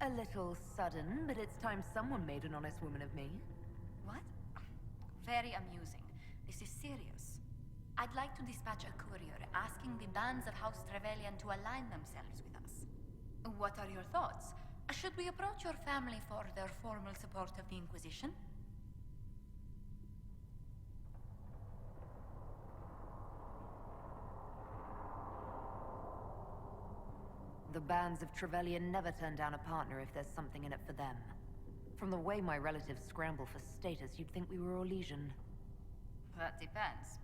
A little sudden, but it's time someone made an honest woman of me. What? Very amusing. This is serious. I'd like to dispatch a courier asking the bands of House Trevelyan to align themselves with us. What are your thoughts? Should we approach your family for their formal support of the Inquisition? The bands of Trevelyan never turn down a partner if there's something in it for them. From the way my relatives scramble for status, you'd think we were Orlesian. That depends.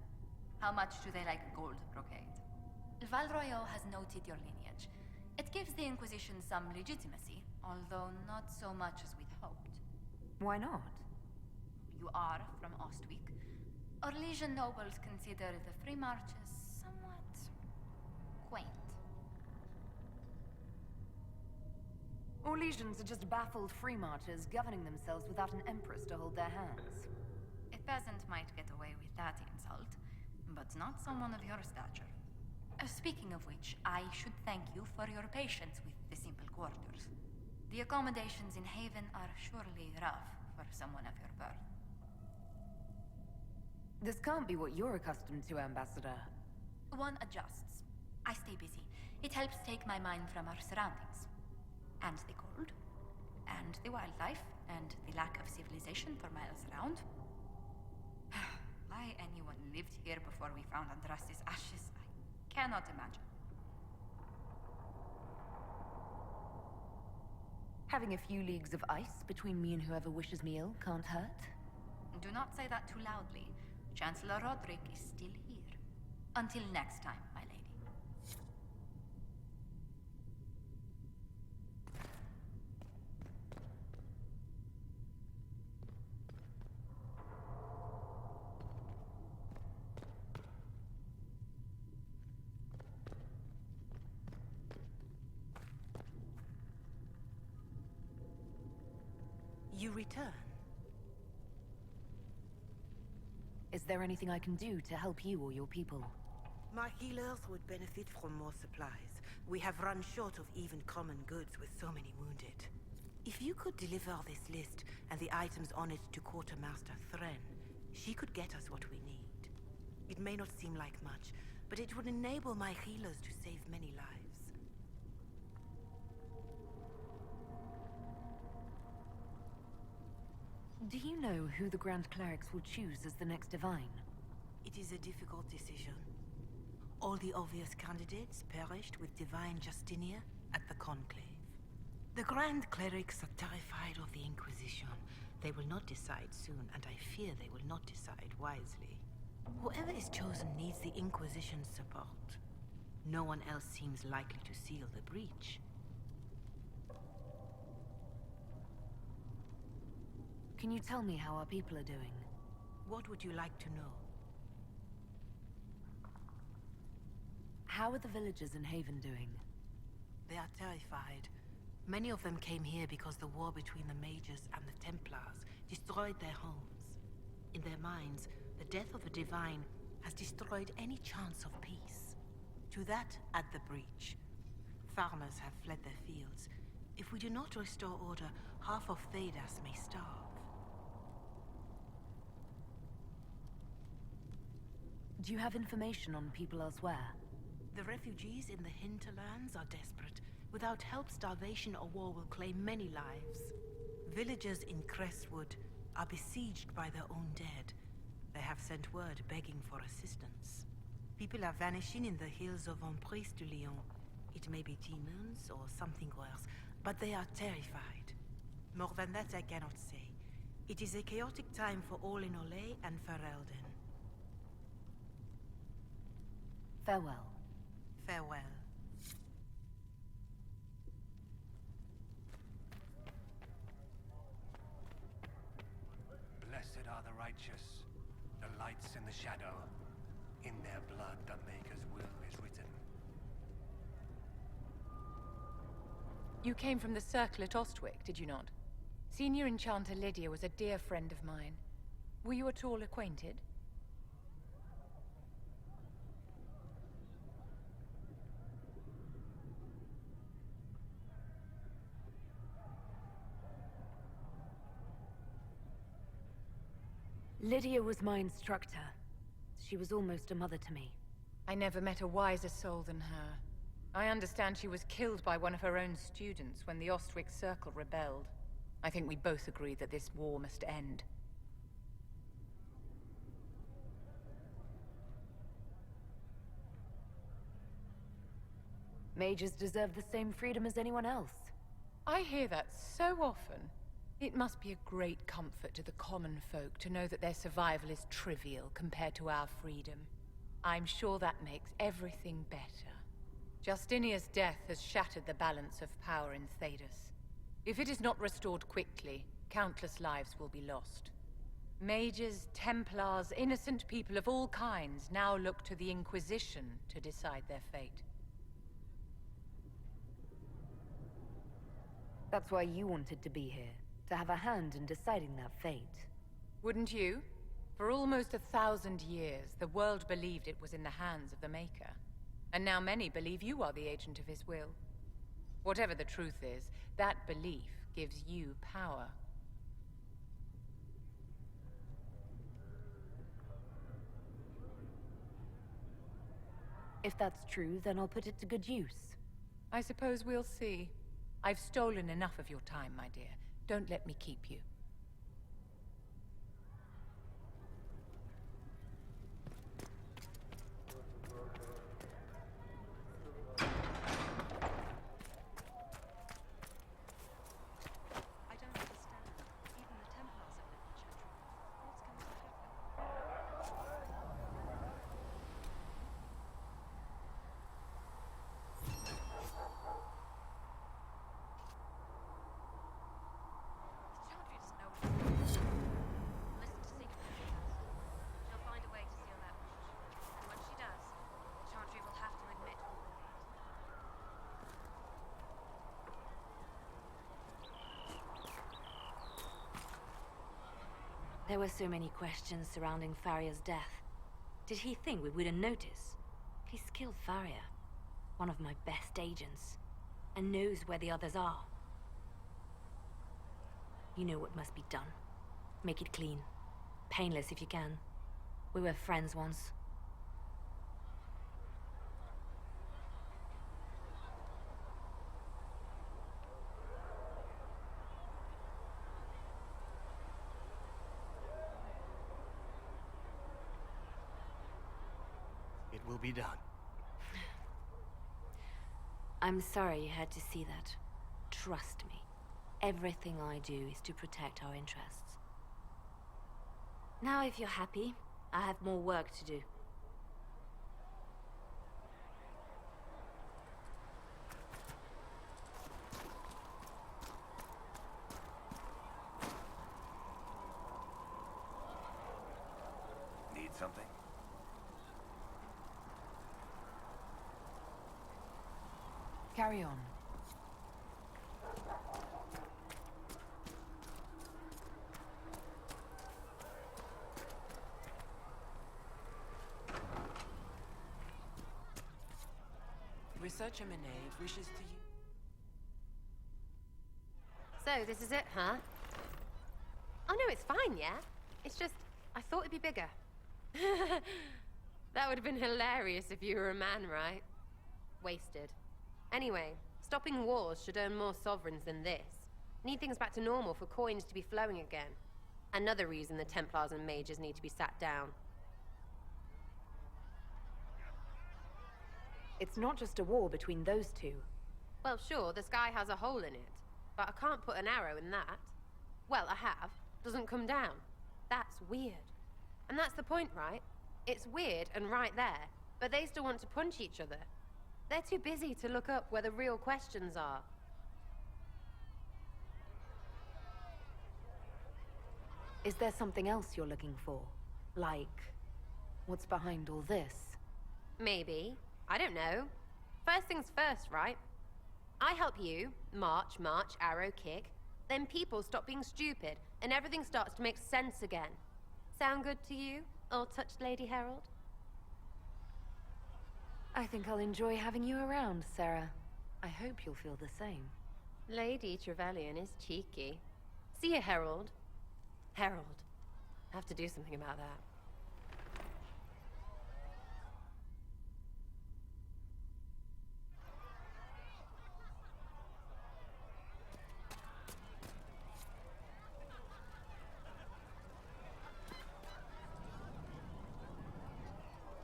How much do they like gold brocade? Valroyo has noted your lineage. It gives the Inquisition some legitimacy, although not so much as we'd hoped. Why not? You are from Ostwick. Orlesian nobles consider the free marches somewhat quaint. Orlesians are just baffled free marchers governing themselves without an empress to hold their hands. A peasant might get away with that insult, but not someone of your stature. Speaking of which, I should thank you for your patience with the simple quarters. The accommodations in Haven are surely rough for someone of your birth. This can't be what you're accustomed to, Ambassador. One adjusts. I stay busy. It helps take my mind from our surroundings. And the cold, and the wildlife, and the lack of civilization for miles around. Why anyone lived here before we found Andraste's ashes, I cannot imagine. Having a few leagues of ice between me and whoever wishes me ill can't hurt. Do not say that too loudly. Chancellor Roderick is still here. Until next time, my lady. You return. Is there anything I can do to help you or your people? My healers would benefit from more supplies. We have run short of even common goods with so many wounded. If you could deliver this list and the items on it to Quartermaster Thren, she could get us what we need. It may not seem like much, but it would enable my healers to save many lives. Do you know who the Grand Clerics will choose as the next Divine? It is a difficult decision. All the obvious candidates perished with Divine Justinia at the Conclave. The Grand Clerics are terrified of the Inquisition. They will not decide soon, and I fear they will not decide wisely. Whoever is chosen needs the Inquisition's support. No one else seems likely to seal the breach. Can you tell me how our people are doing? What would you like to know? How are the villagers in Haven doing? They are terrified. Many of them came here because the war between the Mages and the Templars destroyed their homes. In their minds, the death of a Divine has destroyed any chance of peace. To that, add the breach. Farmers have fled their fields. If we do not restore order, half of Thedas may starve. Do you have information on people elsewhere? The refugees in the hinterlands are desperate. Without help, starvation or war will claim many lives. Villagers in Crestwood are besieged by their own dead. They have sent word begging for assistance. People are vanishing in the hills of Emprise de Lyon. It may be demons or something worse, but they are terrified. More than that I cannot say. It is a chaotic time for all in Olay and Ferelden. Farewell. Farewell. Blessed are the righteous, the lights in the shadow. In their blood the Maker's will is written. You came from the Circle at Ostwick, did you not? Senior Enchanter Lydia was a dear friend of mine. Were you at all acquainted? Lydia was my instructor. She was almost a mother to me. I never met a wiser soul than her. I understand she was killed by one of her own students when the Ostwick Circle rebelled. I think we both agree that this war must end. Mages deserve the same freedom as anyone else. I hear that so often. It must be a great comfort to the common folk to know that their survival is trivial compared to our freedom. I'm sure that makes everything better. Justinia's death has shattered the balance of power in Thedas. If it is not restored quickly, countless lives will be lost. Mages, Templars, innocent people of all kinds now look to the Inquisition to decide their fate. That's why you wanted to be here, to have a hand in deciding that fate. Wouldn't you? For almost 1,000 years, the world believed it was in the hands of the Maker. And now many believe you are the agent of his will. Whatever the truth is, that belief gives you power. If that's true, then I'll put it to good use. I suppose we'll see. I've stolen enough of your time, my dear. Don't let me keep you. I don't understand. Even the Templars have left the church. What's going to happen? The Chantry doesn't know what to do. Listen to secrets. She'll find a way to seal that breach. And when she does, the Chantry will have to admit who will lead. There were so many questions surrounding Faria's death. Did he think we wouldn't notice? He's killed Faria, one of my best agents, and knows where the others are. You know what must be done. Make it clean. Painless if you can. We were friends once. It will be done. I'm sorry you had to see that. Trust me. Everything I do is to protect our interests. Now, if you're happy, I have more work to do. Need something? Carry on. Researcher Manet wishes to use... So, this is it, huh? Oh no, it's fine, yeah? It's just, I thought it'd be bigger. That would have been hilarious if you were a man, right? Wasted. Anyway, stopping wars should earn more sovereigns than this. Need things back to normal for coins to be flowing again. Another reason the Templars and Mages need to be sat down. It's not just a war between those two. Well, sure, the sky has a hole in it, but I can't put an arrow in that. Well, I have. Doesn't come down. That's weird. And that's the point, right? It's weird and right there, but they still want to punch each other. They're too busy to look up where the real questions are. Is there something else you're looking for? Like, what's behind all this? Maybe. I don't know. First things first, right? I help you, march, arrow, kick. Then people stop being stupid, and everything starts to make sense again. Sound good to you, old-touched Lady Herald? I think I'll enjoy having you around, Sarah. I hope you'll feel the same. Lady Trevelyan is cheeky. See you, Herald. Herald. Have to do something about that.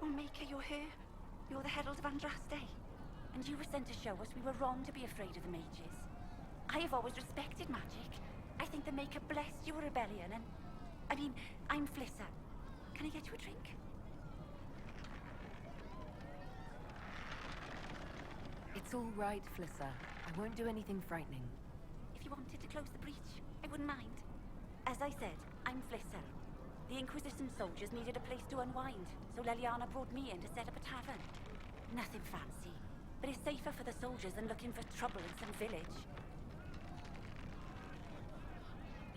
Oh, Maker, you're here. You're the Herald of Andraste. And you were sent to show us we were wrong to be afraid of the mages. I have always respected magic. I think the Maker blessed your rebellion and... I mean, I'm Flissa. Can I get you a drink? It's all right, Flissa. I won't do anything frightening. If you wanted to close the breach, I wouldn't mind. As I said, I'm Flissa. The Inquisition soldiers needed a place to unwind, so Leliana brought me in to set up a tavern. Nothing fancy, but it's safer for the soldiers than looking for trouble in some village.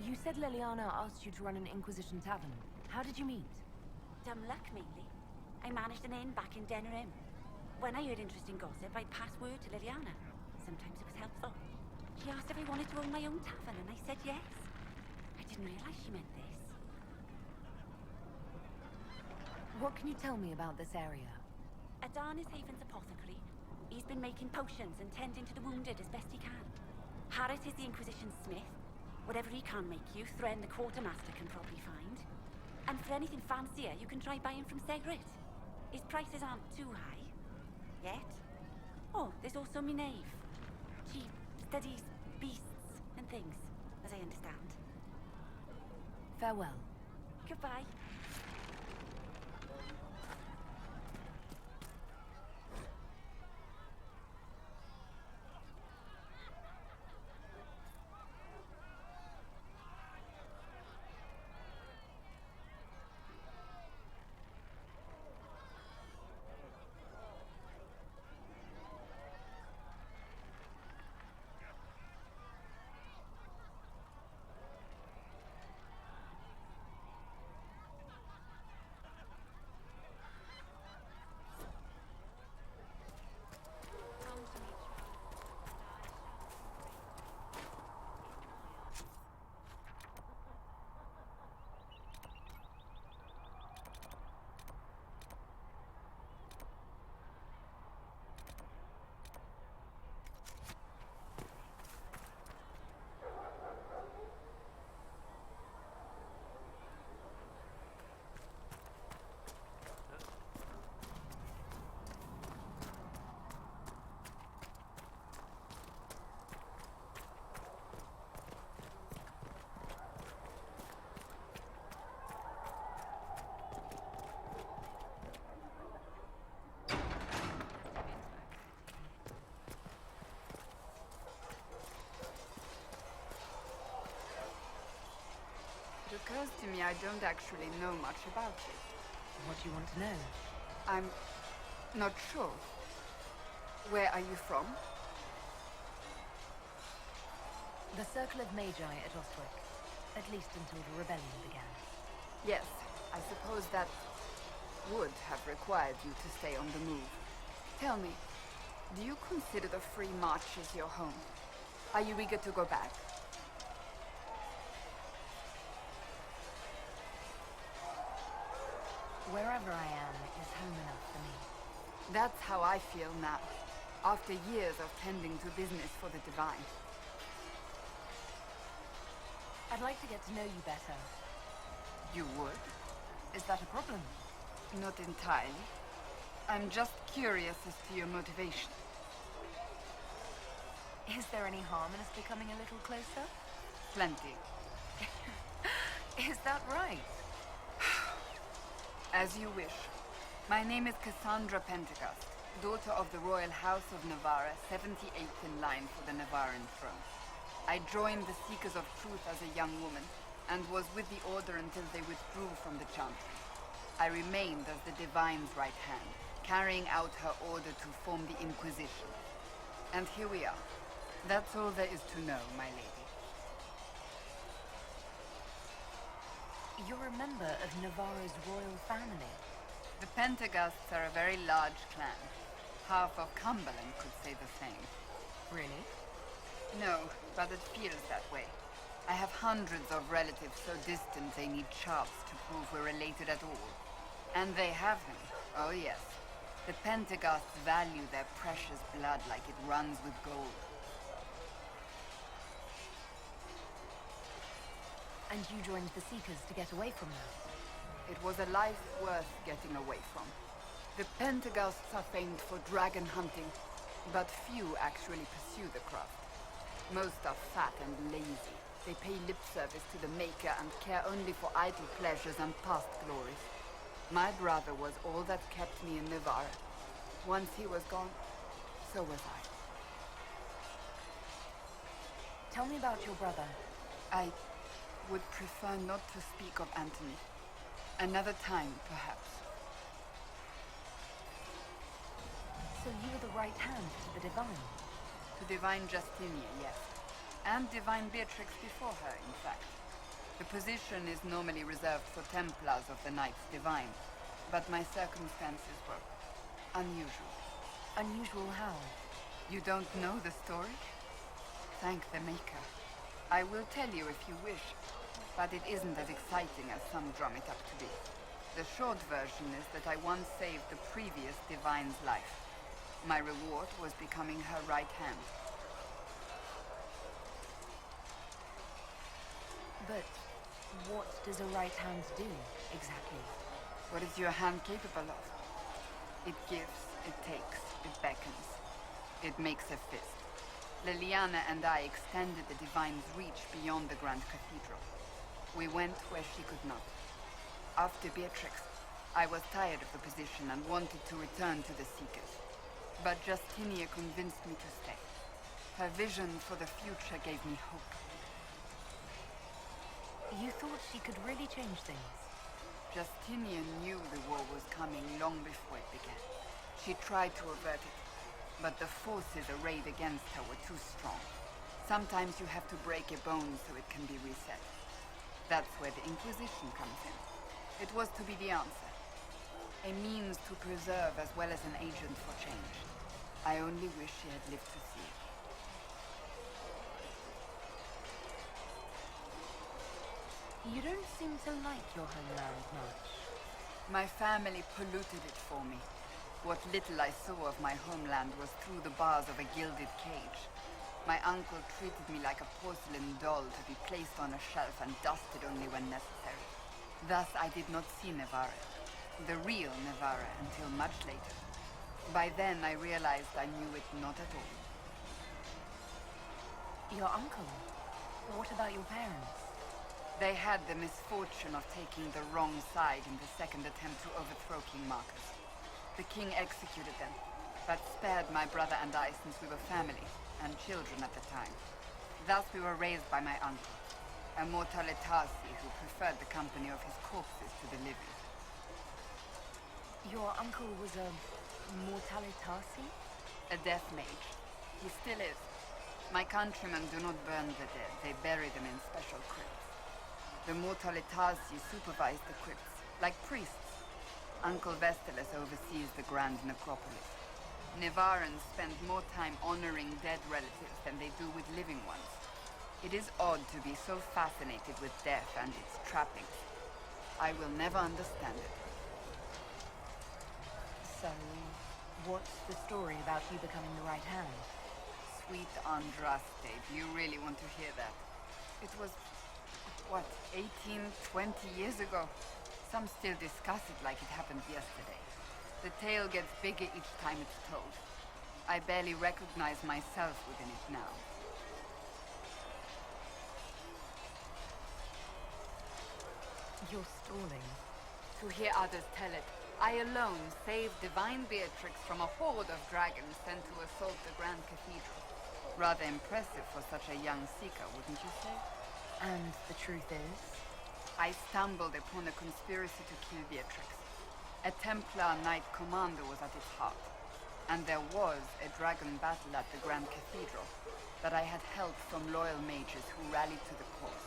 You said Leliana asked you to run an Inquisition tavern. How did you meet? Dumb luck, mainly. I managed an inn back in Denerim. When I heard interesting gossip, I'd pass word to Leliana. Sometimes it was helpful. She asked if I wanted to own my own tavern, and I said yes. I didn't realize she meant this. What can you tell me about this area? Adan is Haven's apothecary. He's been making potions and tending to the wounded as best he can. Harris is the Inquisition's smith. Whatever he can't make you, Thren the quartermaster can probably find. And for anything fancier, you can try buying from Segret. His prices aren't too high. Yet. Oh, there's also Minave. She studies beasts and things, as I understand. Farewell. Goodbye. It occurs to me I don't actually know much about it. What do you want to know? I'm not sure. Where are you from? The Circle of Magi at Ostwick. At least until the rebellion began. Yes, I suppose that would have required you to stay on the move. Tell me, do you consider the Free Marches your home? Are you eager to go back? Wherever I am is home enough for me. That's how I feel now, after years of tending to business for the Divine. I'd like to get to know you better. You would? Is that a problem? Not entirely. I'm just curious as to your motivation. Is there any harm in us becoming a little closer? Plenty. Is that right? As you wish. My name is Cassandra Pentecost, daughter of the Royal House of Navarra, 78th in line for the Navarran throne. I joined the Seekers of Truth as a young woman, and was with the Order until they withdrew from the Chantry. I remained as the Divine's right hand, carrying out her order to form the Inquisition. And here we are. That's all there is to know, my lady. You're a member of Navarra's royal family. The Pentecosts are a very large clan. Half of Cumberland could say the same. Really? No, but it feels that way. I have hundreds of relatives so distant they need charts to prove we're related at all. And they have him. Oh yes. The Pentaghasts value their precious blood like it runs with gold. And you joined the Seekers to get away from them? It was a life worth getting away from. The Pentaghasts are famed for dragon hunting, but few actually pursue the craft. Most are fat and lazy. They pay lip service to the Maker and care only for idle pleasures and past glories. My brother was all that kept me in Navarre. Once he was gone, so was I. Tell me about your brother. I would prefer not to speak of Anthony. Another time, perhaps. So you were the right hand to the Divine? To Divine Justinia, yes. And Divine Beatrix before her, in fact. The position is normally reserved for Templars of the Knights Divine, but my circumstances were unusual. Unusual how? You don't know the story? Thank the Maker. I will tell you if you wish, but it isn't as exciting as some drum it up to be. The short version is that I once saved the previous Divine's life. My reward was becoming her right hand. But what does a right hand do, exactly? What is your hand capable of? It gives, it takes, it beckons. It makes a fist. Liliana and I extended the Divine's reach beyond the Grand Cathedral. We went where she could not. After Beatrix, I was tired of the position and wanted to return to the Seekers. But Justinia convinced me to stay. Her vision for the future gave me hope. You thought she could really change things? Justinia knew the war was coming long before it began. She tried to avert it, but the forces arrayed against her were too strong. Sometimes you have to break a bone so it can be reset. That's where the Inquisition comes in. It was to be the answer. A means to preserve as well as an agent for change. I only wish she had lived to see it. You don't seem to like your homeland much. My family polluted it for me. What little I saw of my homeland was through the bars of a gilded cage. My uncle treated me like a porcelain doll to be placed on a shelf and dusted only when necessary. Thus I did not see Navarre, the real Navarre, until much later. By then I realized I knew it not at all. Your uncle? What about your parents? They had the misfortune of taking the wrong side in the second attempt to overthrow King Marcus. The king executed them, but spared my brother and I since we were family, and children at the time. Thus we were raised by my uncle, a Mortalitasi who preferred the company of his corpses to the living. Your uncle was a Mortalitasi? A death mage. He still is. My countrymen do not burn the dead, they bury them in special crypts. The Mortalitasi supervise the crypts, like priests. Uncle Vestalis oversees the grand necropolis. Nevarans spend more time honoring dead relatives than they do with living ones. It is odd to be so fascinated with death and its trappings. I will never understand it. So, what's the story about you becoming the right hand? Sweet Andraste, do you really want to hear that? It was, what, 18, 20 years ago? Some still discuss it like it happened yesterday. The tale gets bigger each time it's told. I barely recognize myself within it now. You're stalling. To hear others tell it, I alone saved Divine Beatrix from a horde of dragons sent to assault the Grand Cathedral. Rather impressive for such a young seeker, wouldn't you say? And the truth is? I stumbled upon a conspiracy to kill Beatrix. A Templar Knight Commander was at its heart, and there was a dragon battle at the Grand Cathedral that I had help from loyal mages who rallied to the cause.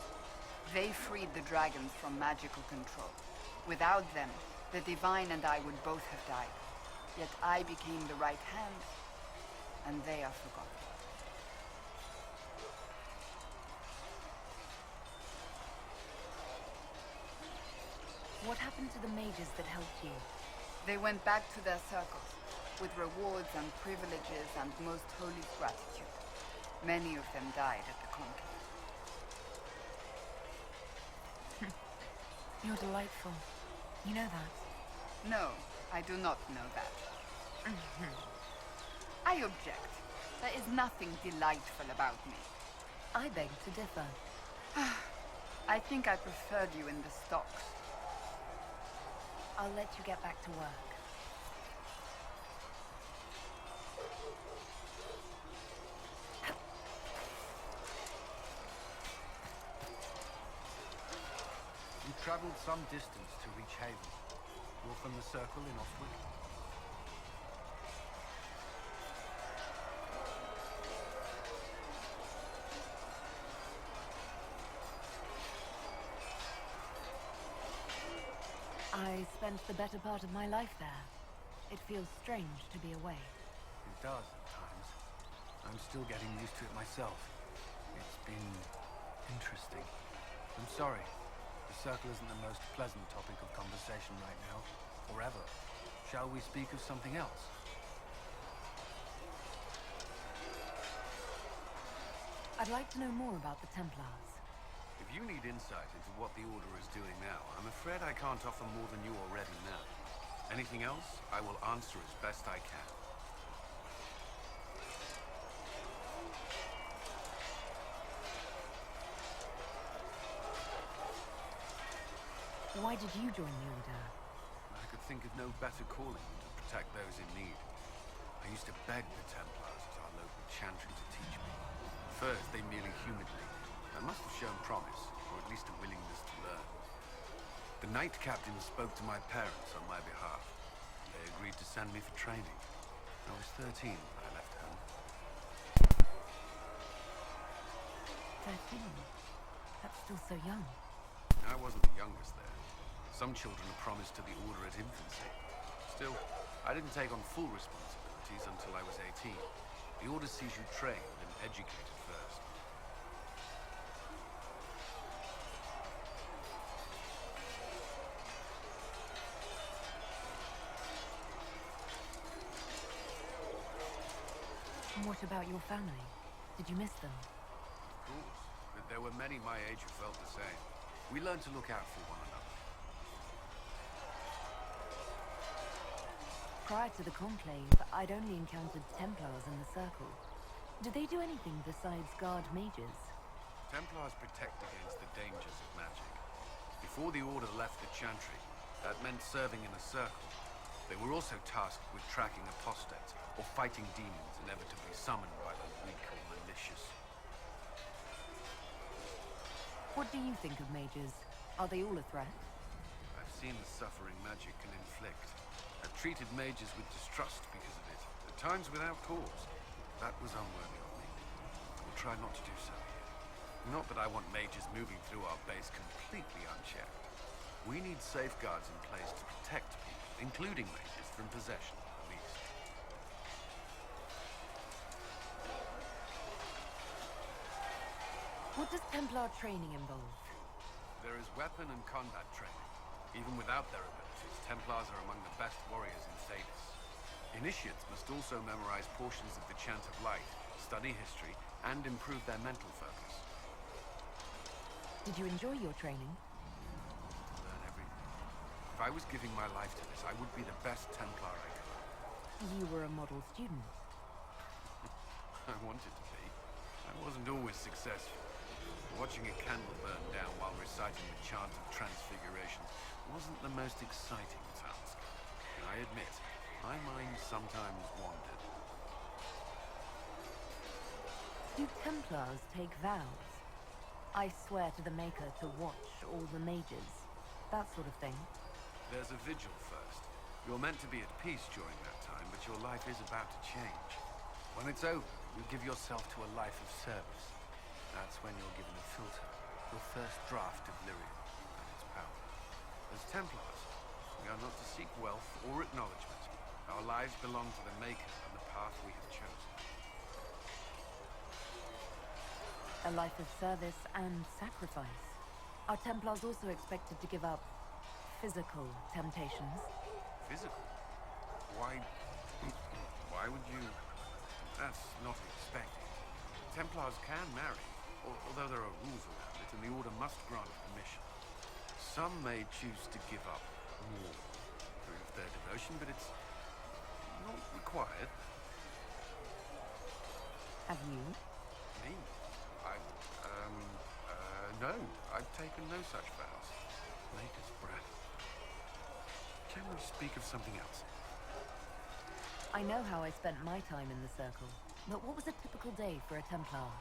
They freed the dragons from magical control. Without them, the Divine and I would both have died. Yet I became the right hand, and they are forgotten. What happened to the mages that helped you? They went back to their circles, with rewards and privileges and most holy gratitude. Many of them died at the conclave. You're delightful. You know that? No, I do not know that. I object. There is nothing delightful about me. I beg to differ. I think I preferred you in the stocks. I'll let you get back to work. You traveled some distance to reach Haven. You're from the Circle in Ostwick? I spent the better part of my life there. It feels strange to be away. It does at times. I'm still getting used to it myself. It's been interesting. I'm sorry. The Circle isn't the most pleasant topic of conversation right now, or ever. Shall we speak of something else? I'd like to know more about the Templars. If you need insight into what the Order is doing now, I'm afraid I can't offer more than you already know. Anything else, I will answer as best I can. Why did you join the Order? I could think of no better calling than to protect those in need. I used to beg the Templars at our local chantry to teach me. First, they merely humored me. I must have shown promise, or at least a willingness to learn. The Knight Captain spoke to my parents on my behalf. They agreed to send me for training. I was 13 when I left home. 13? That's still so young. I wasn't the youngest there. Some children are promised to the Order at infancy. Still, I didn't take on full responsibilities until I was 18. The Order sees you trained and educated first. And what about your family? Did you miss them? Of course, but there were many my age who felt the same. We learned to look out for one another. Prior to the Conclave, I'd only encountered Templars in the Circle. Do they do anything besides guard mages? Templars protect against the dangers of magic. Before the Order left the Chantry, that meant serving in a circle. They were also tasked with tracking apostates, or fighting demons inevitably summoned by the weak or malicious. What do you think of mages? Are they all a threat? I've seen the suffering magic can inflict. I've treated mages with distrust because of it, at times without cause. That was unworthy of me. I will try not to do so here. Not that I want mages moving through our base completely unchecked. We need safeguards in place to protect people, including mages, from possession, at least. What does Templar training involve? There is weapon and combat training. Even without their abilities, Templars are among the best warriors in Thedas. Initiates must also memorize portions of the Chant of Light, study history, and improve their mental focus. Did you enjoy your training? Learn everything. If I was giving my life to this, I would be the best Templar I could. You were a model student. I wanted to be. I wasn't always successful. Watching a candle burn down while reciting the Chant of Transfiguration wasn't the most exciting task. And I admit, my mind sometimes wandered. Do Templars take vows? I swear to the Maker to watch all the mages. That sort of thing. There's a vigil first. You're meant to be at peace during that time, but your life is about to change. When it's over, you give yourself to a life of service. That's when you're given a filter, your first draft of Lyrium and its power. As Templars, we are not to seek wealth or acknowledgement. Our lives belong to the Maker and the path we have chosen. A life of service and sacrifice. Are Templars also expected to give up physical temptations. Physical? Why... why would you... That's not expected. Templars can marry, although there are rules around it, and the Order must grant permission. Some may choose to give up more to prove their devotion, but it's not required. Have you? Me? No. I've taken no such vows. Maker's breath. Can we speak of something else? I know how I spent my time in the Circle, but what was a typical day for a Templar?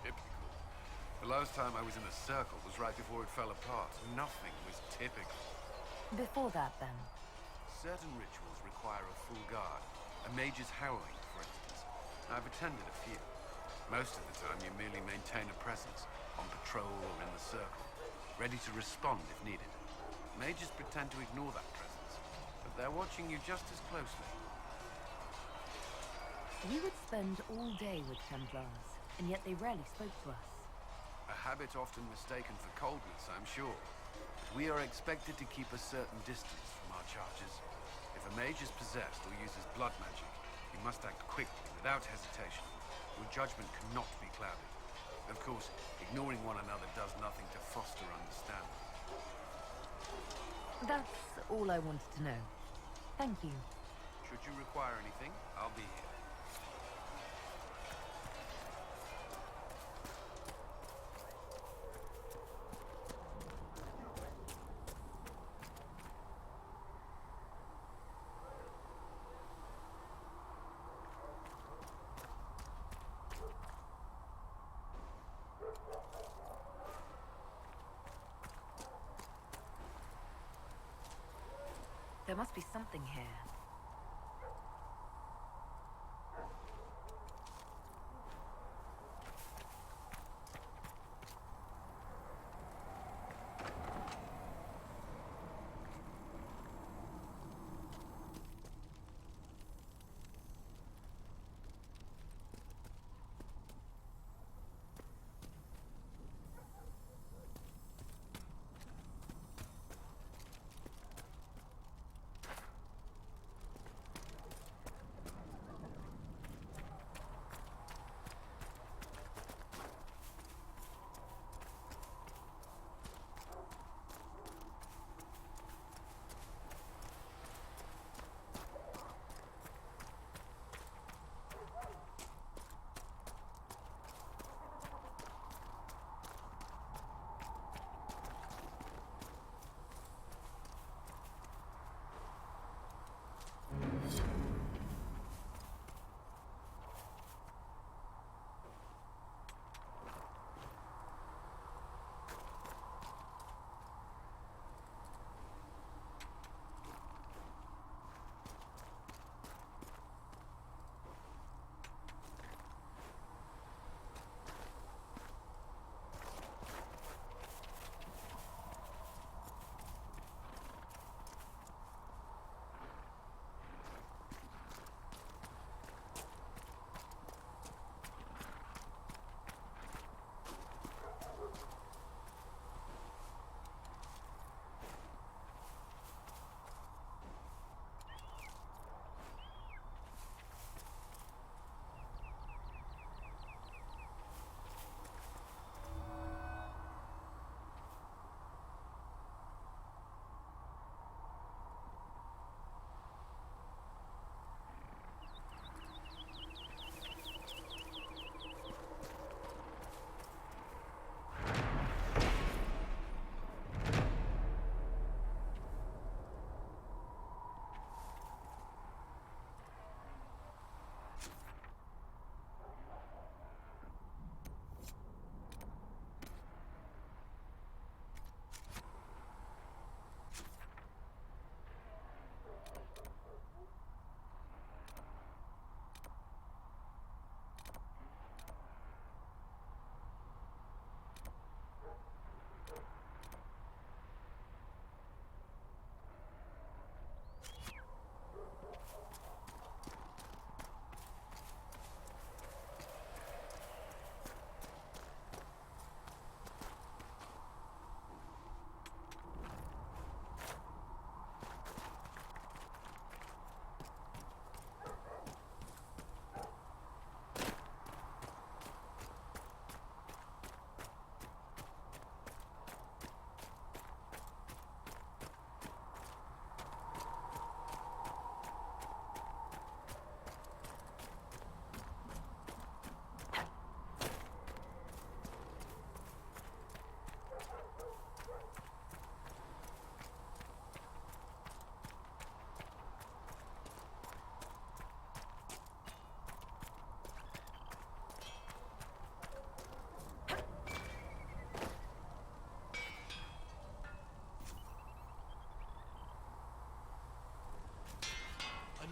Typical. The last time I was in the Circle was right before it fell apart. Nothing was typical. Before that, then? Certain rituals require a full guard. A mage's howling, for instance. I've attended a few. Most of the time, you merely maintain a presence, on patrol or in the Circle, ready to respond if needed. Mages pretend to ignore that presence, but they're watching you just as closely. We would spend all day with Templars, and yet they rarely spoke to us. A habit often mistaken for coldness, I'm sure. But we are expected to keep a certain distance from our charges. If a mage is possessed or uses blood magic, he must act quickly, without hesitation. Your judgment cannot be clouded. Of course, ignoring one another does nothing to foster understanding. That's all I wanted to know. Thank you. Should you require anything, I'll be here. There must be something here.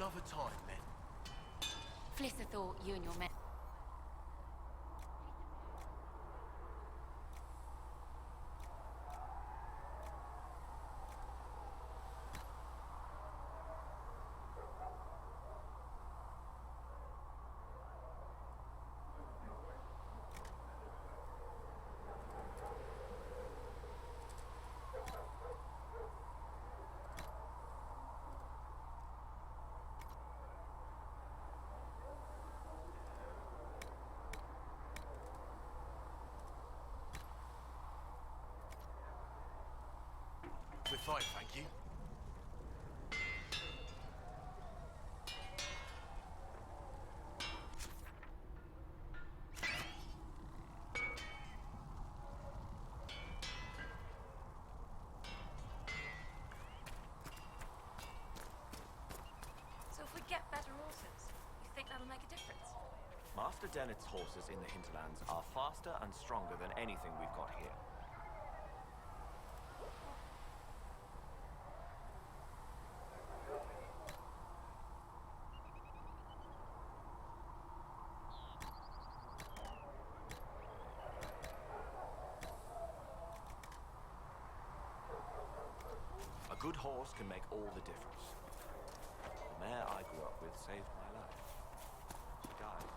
another time, men. Fliss thought you and your men... We're fine, thank you. So if we get better horses, you think that'll make a difference? Master Dennett's horses in the hinterlands are faster and stronger than anything we've got here. A good horse can make all the difference. The mare I grew up with saved my life. She died.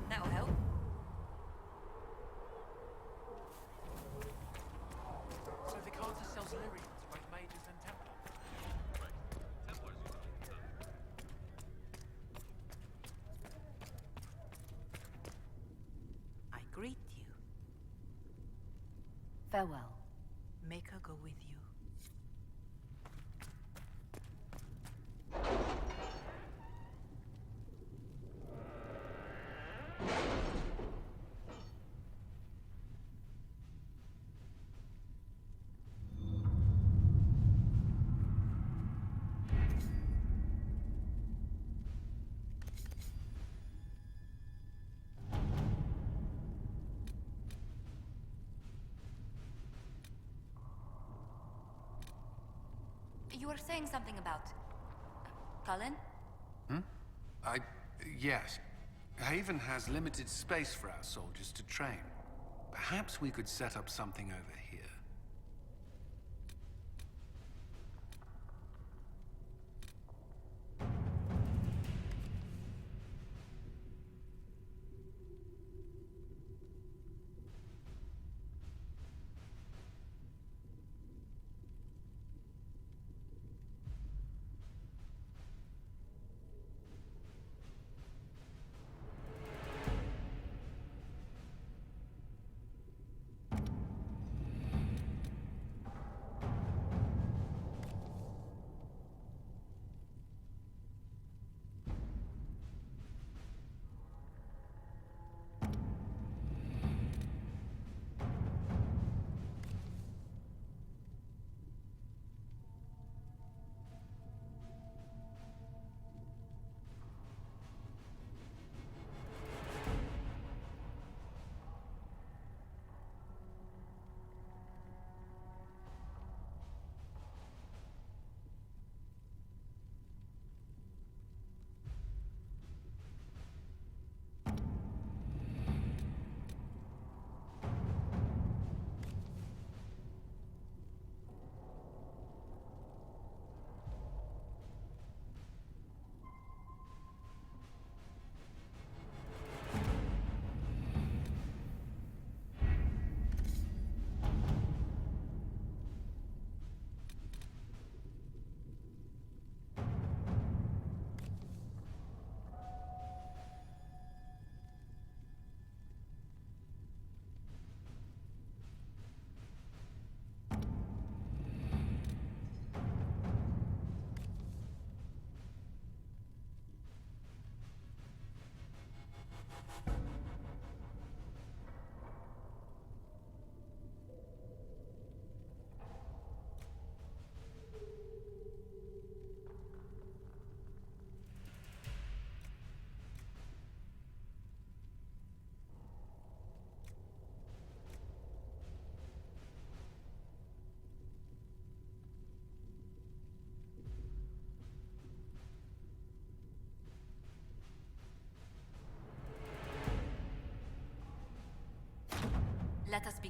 That'll help. So the Carter sells lyrians, both mages and Templar. I greet you. Farewell. Make her go with you. You were saying something about... Cullen? Yes. Haven has limited space for our soldiers to train. Perhaps we could set up something over here.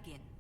begin.